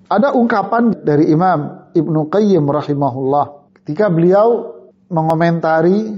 Ada ungkapan dari Imam Ibnu Qayyim rahimahullah ketika beliau mengomentari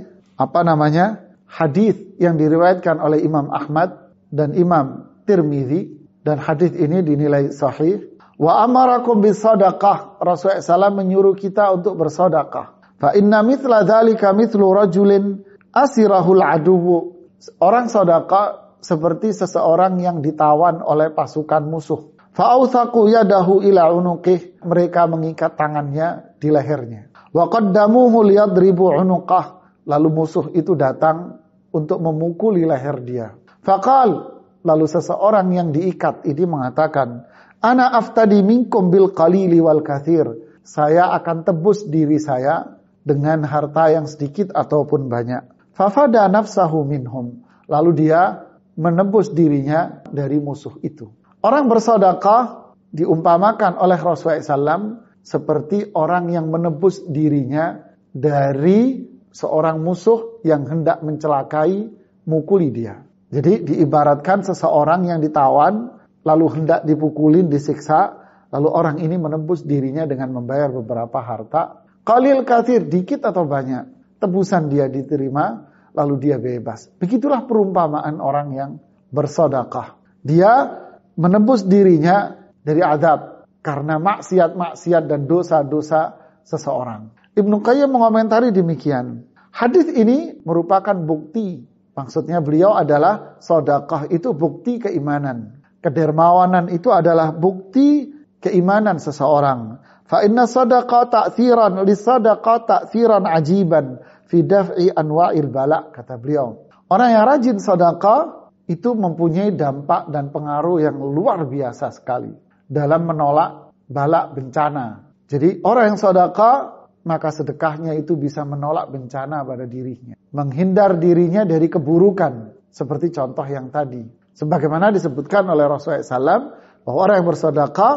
hadis yang diriwayatkan oleh Imam Ahmad dan Imam Tirmidzi, dan hadis ini dinilai sahih. Wa amarakum bisadaqah, Rasulullah SAW menyuruh kita untuk bersedekah. Fa inna mithla dzalika mithlu rajulin asirahul aduwwu. Orang sedekah seperti seseorang yang ditawan oleh pasukan musuh. Fa awthaqu yadahu ila unuqih, mereka mengikat tangannya di lehernya. Wa qaddamuhu liyadribu unuqah, lalu musuh itu datang untuk memukuli leher dia. Faqal, lalu seseorang yang diikat ini mengatakan, ana aftadi minkum bil qalili wal katsir. Saya akan tebus diri saya dengan harta yang sedikit ataupun banyak. Fafada nafsahu minhum. Lalu dia menebus dirinya dari musuh itu. Orang bersedekah diumpamakan oleh Rasulullah SAW seperti orang yang menebus dirinya dari seorang musuh yang hendak mencelakai, mukuli dia. Jadi diibaratkan seseorang yang ditawan lalu hendak dipukulin, disiksa, lalu orang ini menebus dirinya dengan membayar beberapa harta. Qalil katsir, dikit atau banyak, tebusan dia diterima, lalu dia bebas. Begitulah perumpamaan orang yang bersedekah. Dia menebus dirinya dari azab karena maksiat-maksiat dan dosa-dosa seseorang. Ibnu Qayyim mengomentari demikian. Hadis ini merupakan bukti. Maksudnya beliau adalah sedekah itu bukti keimanan. Kedermawanan itu adalah bukti keimanan seseorang. Fa inna sadaqah ta'thiran lisadaqah ta'thiran ajiban fi daf'i anwa'il bala, kata beliau. Orang yang rajin sedekah itu mempunyai dampak dan pengaruh yang luar biasa sekali dalam menolak bala, bencana. Jadi orang yang sedekah, maka sedekahnya itu bisa menolak bencana pada dirinya, menghindar dirinya dari keburukan, seperti contoh yang tadi. Sebagaimana disebutkan oleh Rasulullah SAW, bahwa orang yang bersedekah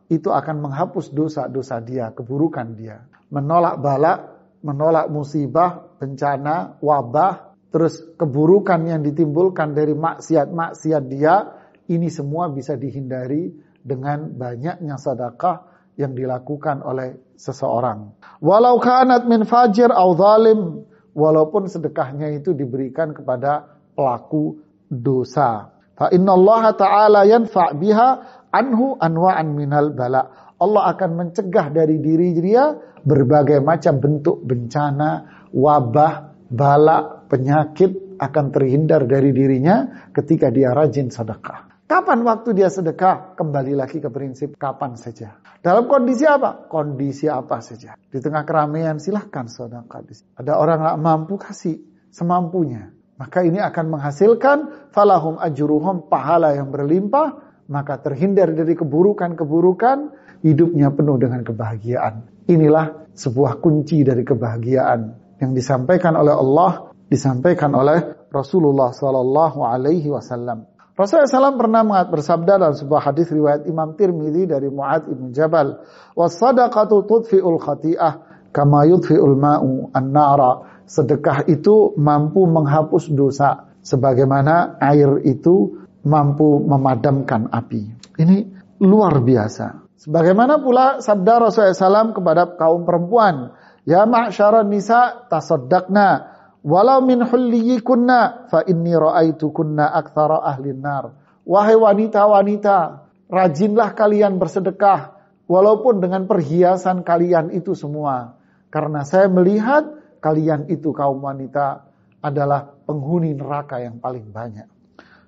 itu akan menghapus dosa-dosa dia, keburukan dia. Menolak bala, menolak musibah, bencana, wabah, terus keburukan yang ditimbulkan dari maksiat-maksiat dia, ini semua bisa dihindari dengan banyaknya sedekah yang dilakukan oleh seseorang. Walau kanat min fajir au zalim, walaupun sedekahnya itu diberikan kepada pelaku dosa. Fa innallaha ta'ala yanfa' biha anhu anwa'an minal bala. Allah akan mencegah dari diri dia berbagai macam bentuk bencana, wabah, bala, penyakit akan terhindar dari dirinya ketika dia rajin sedekah. Kapan waktu dia sedekah? Kembali lagi ke prinsip kapan saja. Dalam kondisi apa? Kondisi apa saja. Di tengah keramaian silahkan sedekah. Ada orang gak mampu, kasih semampunya. Maka ini akan menghasilkan falahum ajruhum, pahala yang berlimpah, maka terhindar dari keburukan-keburukan, hidupnya penuh dengan kebahagiaan. Inilah sebuah kunci dari kebahagiaan yang disampaikan oleh Allah, disampaikan oleh Rasulullah SAW. Rasulullah SAW pernah bersabda dalam sebuah hadis riwayat Imam Tirmidzi dari Mu'adz bin Jabal, "Was-shadaqatu tudfi'ul khati'ah kama yudfi'ul ma'u an-nara." Sedekah itu mampu menghapus dosa sebagaimana air itu mampu memadamkan api. Ini luar biasa. Sebagaimana pula sabda Rasulullah SAW kepada kaum perempuan, "Ya ma'syaran nisa tasaddaqna walau min hulliyikunna fa inni ra'aitukunna aktsara ahlin nar." Wahai wanita-wanita, rajinlah kalian bersedekah walaupun dengan perhiasan kalian itu semua, karena saya melihat kalian itu kaum wanita adalah penghuni neraka yang paling banyak.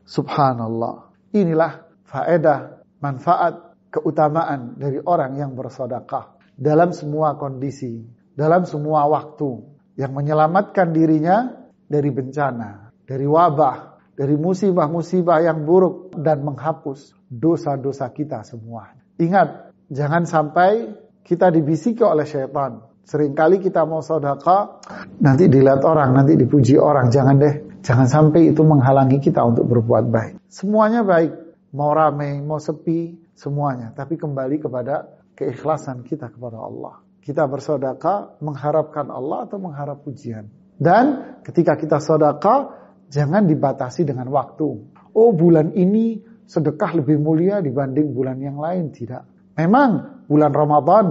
Subhanallah. Inilah faedah, manfaat, keutamaan dari orang yang bersedekah dalam semua kondisi, dalam semua waktu, yang menyelamatkan dirinya dari bencana, dari wabah, dari musibah-musibah yang buruk, dan menghapus dosa-dosa kita semua. Ingat, jangan sampai kita dibisiki oleh syaitan. Seringkali kita mau sedekah, nanti dilihat orang, nanti dipuji orang. Jangan deh, jangan sampai itu menghalangi kita untuk berbuat baik. Semuanya baik, mau ramai, mau sepi, semuanya. Tapi kembali kepada keikhlasan kita kepada Allah. Kita bersedekah mengharapkan Allah atau mengharap pujian. Dan ketika kita sedekah, jangan dibatasi dengan waktu. Oh, bulan ini sedekah lebih mulia dibanding bulan yang lain. Tidak. Memang bulan Ramadan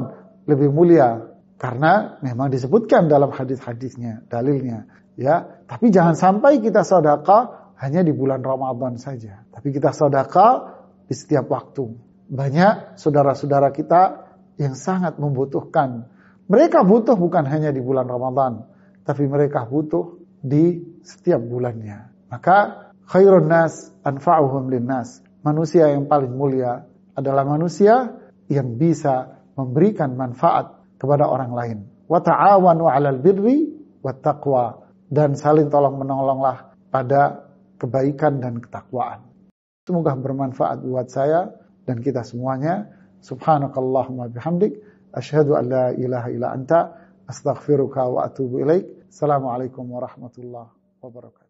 lebih mulia karena memang disebutkan dalam hadis-hadisnya, dalilnya, ya. Tapi jangan sampai kita sedekah hanya di bulan Ramadan saja, tapi kita sedekah di setiap waktu. Banyak saudara-saudara kita yang sangat membutuhkan. Mereka butuh bukan hanya di bulan Ramadan, tapi mereka butuh di setiap bulannya. Maka khairun nas anfa'uhum linnas. Manusia yang paling mulia adalah manusia yang bisa memberikan manfaat kepada orang lain. Wa ta'awanu 'alal birri wat taqwa, dan saling tolong menolonglah pada kebaikan dan ketakwaan. Semoga bermanfaat buat saya dan kita semuanya. Subhanakallahumma bihamdik asyhadu an la ilaha illa anta astaghfiruka wa atubu ilaik. Assalamualaikum warahmatullahi wabarakatuh.